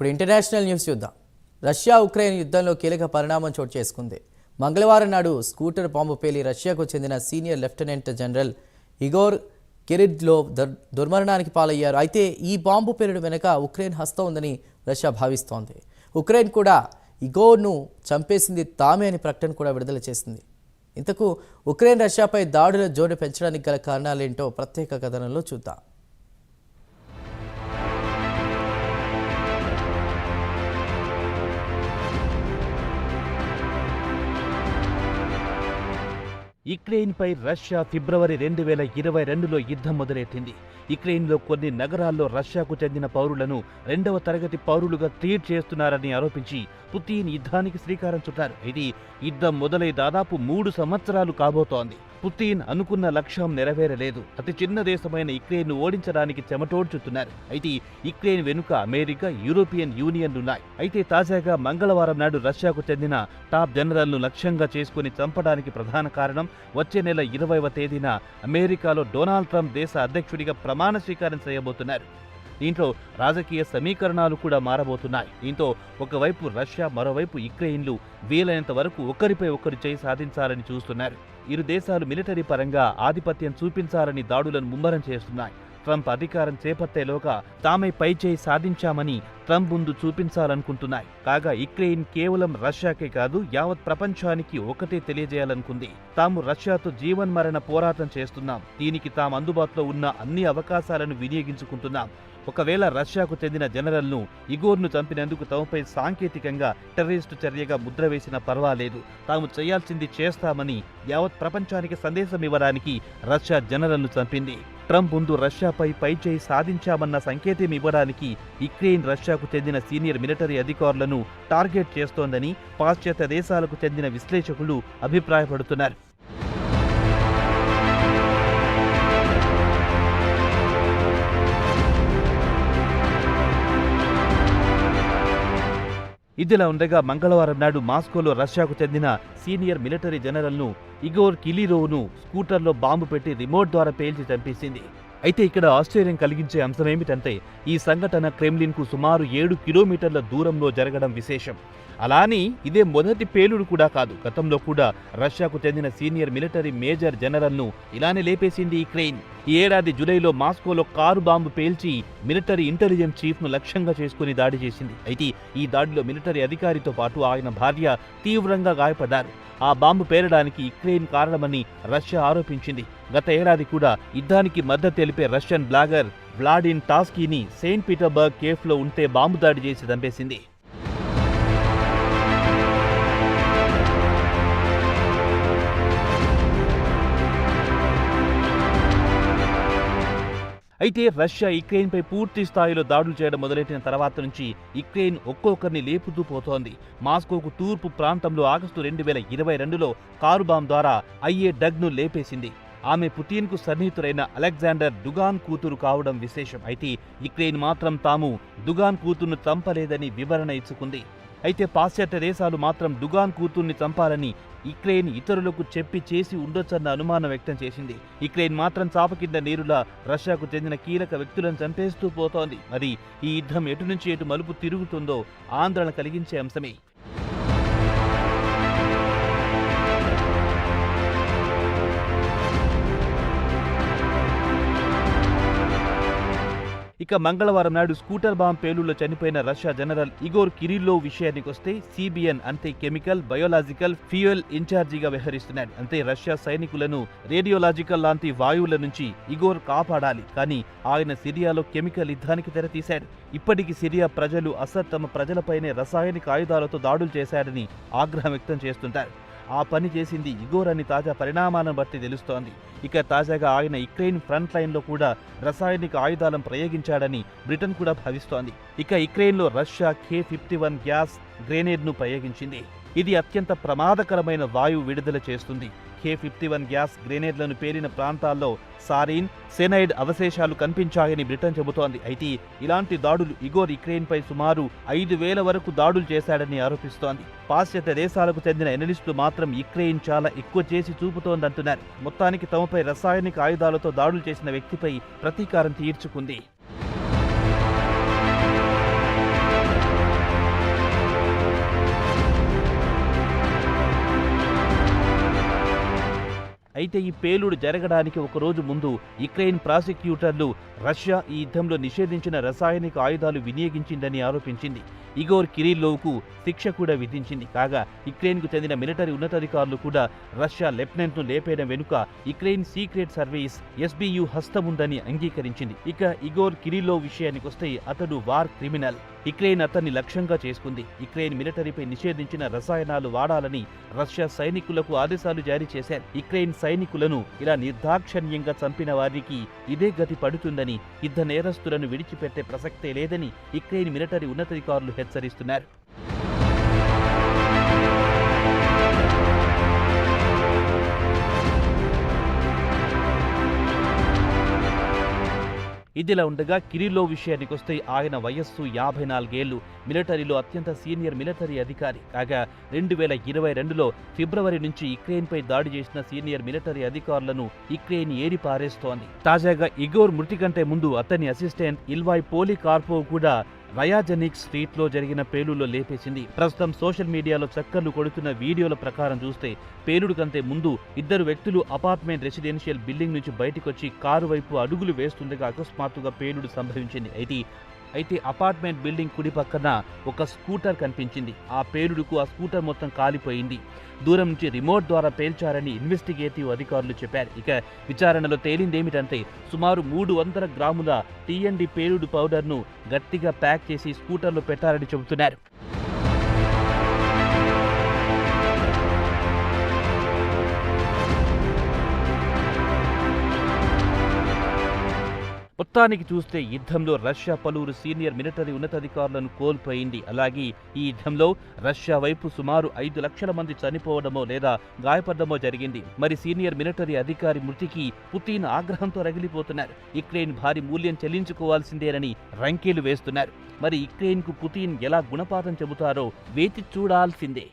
ఇప్పుడు international news చూద్దాం. Russia Ukraine యుద్ధంలో కీలక పరిణామం చోటు చేసుకుంది. మంగళవారం నాడు స్కూటర్ బాంబు పేలి రష్యాకు చెందిన senior lieutenant general Igor Kirillov దుర్మరణానికి పాలయ్యారు. అయితే ఈ బాంబు పేలుడు వెనుక ఉక్రెయిన్ హస్తం ఉందని రష్యా భావిస్తోంది. ఉక్రెయిన్ కూడా ఇగోర్ను చంపేసింది తామే అని ప్రకటన కూడా విడుదల చేసింది. ఇంతకు ఉక్రెయిన్ రష్యాపై దాడుల జోరు పెంచడానికి గల కారణాలేంటో ప్రత్యేక కథనంలో చూద్దాం. యుక్రెయిన్పై రష్యా ఫిబ్రవరి 2022లో యుద్ధం మొదలెట్టింది. యుక్రెయిన్లో కొన్ని నగరాల్లో రష్యాకు చెందిన పౌరులను 2వ తరగతి పౌరులుగా ట్రీట్ చేస్తున్నారని ఆరోపించి పుతిన్ యుద్ధానికి శ్రీకారం చుట్టారు. ఇది యుద్ధం మొదలై దాదాపు 3 సంవత్సరాలు కాబోతోంది. పుతిన్ అనుకున్న లక్ష్యం నెరవేరలేదు. అతి చిన్న దేశమైన యుక్రెయిన్ను ఓడించడానికి చెమటోడ్చుతున్నారు. అయితే యుక్రెయిన్ వెనుక అమెరికా, యూరోపియన్ యూనియన్లున్నాయి. అయితే తాజాగా మంగళవారం నాడు రష్యాకు చెందిన టాప్ జనరల్ను లక్ష్యంగా చేసుకుని చంపడానికి ప్రధాన కారణం వచ్చే నెల 20వ తేదీన అమెరికాలో డొనాల్డ్ ట్రంప్ దేశ అధ్యక్షుడిగా ప్రమాణ స్వీకారం చేయబోతున్నారు. దీంట్లో రాజకీయ సమీకరణాలు కూడా మారబోతున్నాయి. దీంతో ఒకవైపు రష్యా, మరోవైపు యుక్రెయిన్లు వీలైనంత వరకు ఒకరిపై ఒకరు చేయి సాధించాలని చూస్తున్నారు. ఇరు దేశాలు మిలిటరీ పరంగా ఆధిపత్యం చూపించాలని దాడులను ముమ్మరం చేస్తున్నాయి. ట్రంప్ అధికారం చేపట్టేలోగా తామే పైచేయి సాధించామని ట్రంప్ ముందు చూపించాలనుకుంటున్నాయి. కాగా యుక్రెయిన్ కేవలం రష్యాకే కాదు, యావత్ ప్రపంచానికి ఒకటే తెలియజేయాలనుకుంది. తాము రష్యాతో జీవన్మరణ పోరాటం చేస్తున్నాం. దీనికి తాము అందుబాటులో ఉన్న అన్ని అవకాశాలను వినియోగించుకుంటున్నాం. ఒకవేళ రష్యాకు చెందిన జనరల్ను ఇగోర్ను చంపినందుకు తమపై సాంకేతికంగా టెర్రరిస్టు చర్యగా ముద్ర వేసినా పర్వాలేదు, తాము చేయాల్సింది చేస్తామని యావత్ ప్రపంచానికి సందేశం ఇవ్వడానికి రష్యా జనరల్ను చంపింది. ట్రంప్ ముందు రష్యాపై పైచేయి సాధించామన్న సంకేతం ఇవ్వడానికి యుక్రెయిన్ రష్యాకు చెందిన సీనియర్ మిలిటరీ అధికారులను టార్గెట్ చేస్తోందని పాశ్చాత్య దేశాలకు చెందిన విశ్లేషకులు అభిప్రాయపడుతున్నారు. ఇదిలా ఉండగా మంగళవారం నాడు మాస్కోలో రష్యాకు చెందిన సీనియర్ మిలిటరీ జనరల్ను ఇగోర్ కిరిల్లోవ్ను స్కూటర్లో బాంబు పెట్టి రిమోట్ ద్వారా పేల్చి చంపేసింది. అయితే ఇక్కడ ఆశ్చర్యం కలిగించే అంశమేమిటంటే ఈ సంఘటన క్రెమ్లిన్కు సుమారు 7 కిలోమీటర్ల దూరంలో జరగడం విశేషం. అలాని ఇదే మొదటి పేలుడు కూడా కాదు. గతంలో కూడా రష్యాకు చెందిన సీనియర్ మిలిటరీ మేజర్ జనరల్ను ఇలానే లేపేసింది యుక్రెయిన్. ఈ ఏడాది జూలైలో మాస్కోలో కారు బాంబు పేల్చి మిలిటరీ ఇంటెలిజెన్స్ చీఫ్ను లక్ష్యంగా చేసుకుని దాడి చేసింది. అయితే ఈ దాడిలో మిలిటరీ అధికారితో పాటు ఆయన భార్య తీవ్రంగా గాయపడ్డారు. ఆ బాంబు పేలడానికి యుక్రెయిన్ కారణమని రష్యా ఆరోపించింది. గత ఏడాది కూడా యుద్ధానికి మద్దతు తెలిపే రష్యన్ బ్లాగర్ వ్లాడిన్ టాస్కీని సెయింట్ పీటర్బర్గ్ కేఫ్లో ఉంటే బాంబు దాడి చేసి చంపేసింది. అయితే రష్యా యుక్రెయిన్పై పూర్తి స్థాయిలో దాడులు చేయడం మొదలెట్టిన తర్వాత నుంచి యుక్రెయిన్ ఒక్కొక్కరిని లేపుతూ పోతోంది. మాస్కోకు తూర్పు ప్రాంతంలో ఆగస్టు 2022లో కారు బాంబు ద్వారా అయ్యే డగ్ను లేపేసింది. ఆమె పుతిన్కు సన్నిహితుడైన అలెగ్జాండర్ డుగాన్ కూతురు కావడం విశేషం. అయితే యుక్రెయిన్ మాత్రం తాము డుగాన్ కూతురును చంపలేదని వివరణ ఇచ్చుకుంది. అయితే పాశ్చాత్య దేశాలు మాత్రం డుగాన్ కూతుర్ని చంపాలని యుక్రెయిన్ ఇతరులకు చెప్పి చేసి ఉండొచ్చన్న అనుమానం వ్యక్తం చేసింది. యుక్రెయిన్ మాత్రం చాప కింద నీరులా రష్యాకు చెందిన కీలక వ్యక్తులను చంపేస్తూ పోతోంది. మరి ఈ యుద్ధం ఎటు నుంచి ఎటు మలుపు తిరుగుతుందో ఆందోళన కలిగించే అంశమే. ఇక మంగళవారం నాడు స్కూటర్ బాంబ్ పేలుళ్లో చనిపోయిన రష్యా జనరల్ ఇగోర్ కిరిల్లోవ్ విషయానికి వస్తే సిబిఎన్ అంటే కెమికల్, బయోలాజికల్, ఫ్యూయల్ ఇన్ఛార్జిగా వ్యవహరిస్తున్నాడు. అంటే రష్యా సైనికులను రేడియోలాజికల్ లాంటి వాయువుల నుంచి ఇగోర్ కాపాడాలి. కానీ ఆయన సిరియాలో కెమికల్ యుద్ధానికి తెరతీశాడు. ఇప్పటికీ సిరియా ప్రజలు అసద్ తమ ప్రజలపైనే రసాయనిక ఆయుధాలతో దాడులు చేశాడని ఆగ్రహం వ్యక్తం చేస్తుంటారు. ఆ పని చేసింది ఇగోర్ అని తాజా పరిణామాలను బట్టి తెలుస్తోంది. ఇక తాజాగా ఆయన యుక్రెయిన్ ఫ్రంట్ లైన్లో కూడా రసాయనిక ఆయుధాలను ప్రయోగించాడని బ్రిటన్ కూడా భావిస్తోంది. ఇక యుక్రెయిన్లో రష్యా K-51 గ్యాస్ గ్రెనేడ్ను ప్రయోగించింది. ఇది అత్యంత ప్రమాదకరమైన వాయువు విడుదల చేస్తుంది. K-51 గ్యాస్ గ్రెనేడ్లను పేలిన ప్రాంతాల్లో సారిన్, సెనైడ్ అవశేషాలు కనిపించాయని బ్రిటన్ చెబుతోంది. అయితే ఇలాంటి దాడులు ఇగోర్ యుక్రెయిన్పై సుమారు 5,000 వరకు దాడులు చేశాడని ఆరోపిస్తోంది. పాశ్చాత్య దేశాలకు చెందిన ఎనలిస్టులు మాత్రం యుక్రెయిన్ చాలా ఎక్కువ చేసి చూపుతోందంటున్నారు. మొత్తానికి తమపై రసాయనిక ఆయుధాలతో దాడులు చేసిన వ్యక్తిపై ప్రతీకారం తీర్చుకుంది. అయితే ఈ పేలుడు జరగడానికి ఒక రోజు ముందు యుక్రెయిన్ ప్రాసిక్యూటర్లు రష్యా ఈ యుద్ధంలో నిషేధించిన రసాయనిక ఆయుధాలు వినియోగించిందని ఆరోపించింది. ఇగోర్ కిరిల్లోవ్కు శిక్ష కూడా విధించింది. కాగా యుక్రెయిన్కు చెందిన మిలిటరీ ఉన్నతాధికారులు కూడా రష్యా లెఫ్టినెంట్ను లేపేయడం వెనుక యుక్రెయిన్ సీక్రెట్ సర్వీస్ SBU హస్తం ఉందని అంగీకరించింది. ఇక ఇగోర్ కిరిల్లోవ్ విషయానికొస్తే అతడు వార్ క్రిమినల్. యుక్రెయిన్ అతన్ని లక్ష్యంగా చేసుకుంది. యుక్రెయిన్ మిలిటరీపై నిషేధించిన రసాయనాలు వాడాలని రష్యా సైనికులకు ఆదేశాలు జారీ చేశారు. యుక్రెయిన్ సైనికులను ఇలా నిర్దాక్షణ్యంగా చంపిన వారికి ఇదే గతి పడుతుందని, యుద్ధ నేరస్తులను విడిచిపెట్టే ప్రసక్తే లేదని యుక్రెయిన్ మిలిటరీ ఉన్నతాధికారులు హెచ్చరిస్తున్నారు. ఇదిలా ఉండగా కిరిల్లోవ్ విషయానికొస్తే ఆయన వయస్సు 54 ఏళ్లు. మిలిటరీలో అత్యంత సీనియర్ మిలిటరీ అధికారి. కాగా 2022లో ఫిబ్రవరి నుంచి యుక్రెయిన్పై దాడి చేసిన సీనియర్ మిలిటరీ అధికారులను యుక్రెయిన్ ఏరిపారేస్తోంది. తాజాగా ఇగోర్ మృతి కంటే ముందు అతని అసిస్టెంట్ ఇల్వాయ్ పోలికార్పోవ్ కూడా రయాజనిక్ స్ట్రీట్లో జరిగిన పేలుడులో లేపేసింది. ప్రస్తుతం సోషల్ మీడియాలో చక్కర్లు కొడుతున్న వీడియోల ప్రకారం చూస్తే పేలుడు కంటే ముందు ఇద్దరు వ్యక్తులు అపార్ట్మెంట్ రెసిడెన్షియల్ బిల్డింగ్ నుంచి బయటకొచ్చి కారు వైపు అడుగులు వేస్తుండగా అకస్మాత్తుగా పేలుడు సంభవించింది. అయితే అపార్ట్మెంట్ బిల్డింగ్ కుడి పక్కన ఒక స్కూటర్ కనిపించింది. ఆ పేలుడుకు ఆ స్కూటర్ మొత్తం కాలిపోయింది. దూరం నుంచి రిమోట్ ద్వారా పేల్చారని ఇన్వెస్టిగేటివ్ అధికారులు చెప్పారు. ఇక విచారణలో తేలిందేమిటంటే సుమారు 300 గ్రాముల TNT పేలుడు పౌడర్ను గట్టిగా ప్యాక్ చేసి స్కూటర్లో పెట్టారని చెబుతున్నారు. మొత్తానికి చూస్తే యుద్ధంలో రష్యా పలువురు సీనియర్ మిలిటరీ ఉన్నతాధికారులను కోల్పోయింది. అలాగే ఈ యుద్ధంలో రష్యా వైపు సుమారు 5 లక్షల మంది చనిపోవడమో లేదా గాయపడమో జరిగింది. మరి సీనియర్ మిలిటరీ అధికారి మృతికి పుతిన్ ఆగ్రహంతో రగిలిపోతున్నారు. యుక్రెయిన్ భారీ మూల్యం చెల్లించుకోవాల్సిందేనని రంకెలు వేస్తున్నారు. మరి యుక్రెయిన్కు పుతిన్ ఎలా గుణపాఠం చెబుతారో వేచి చూడాల్సిందే.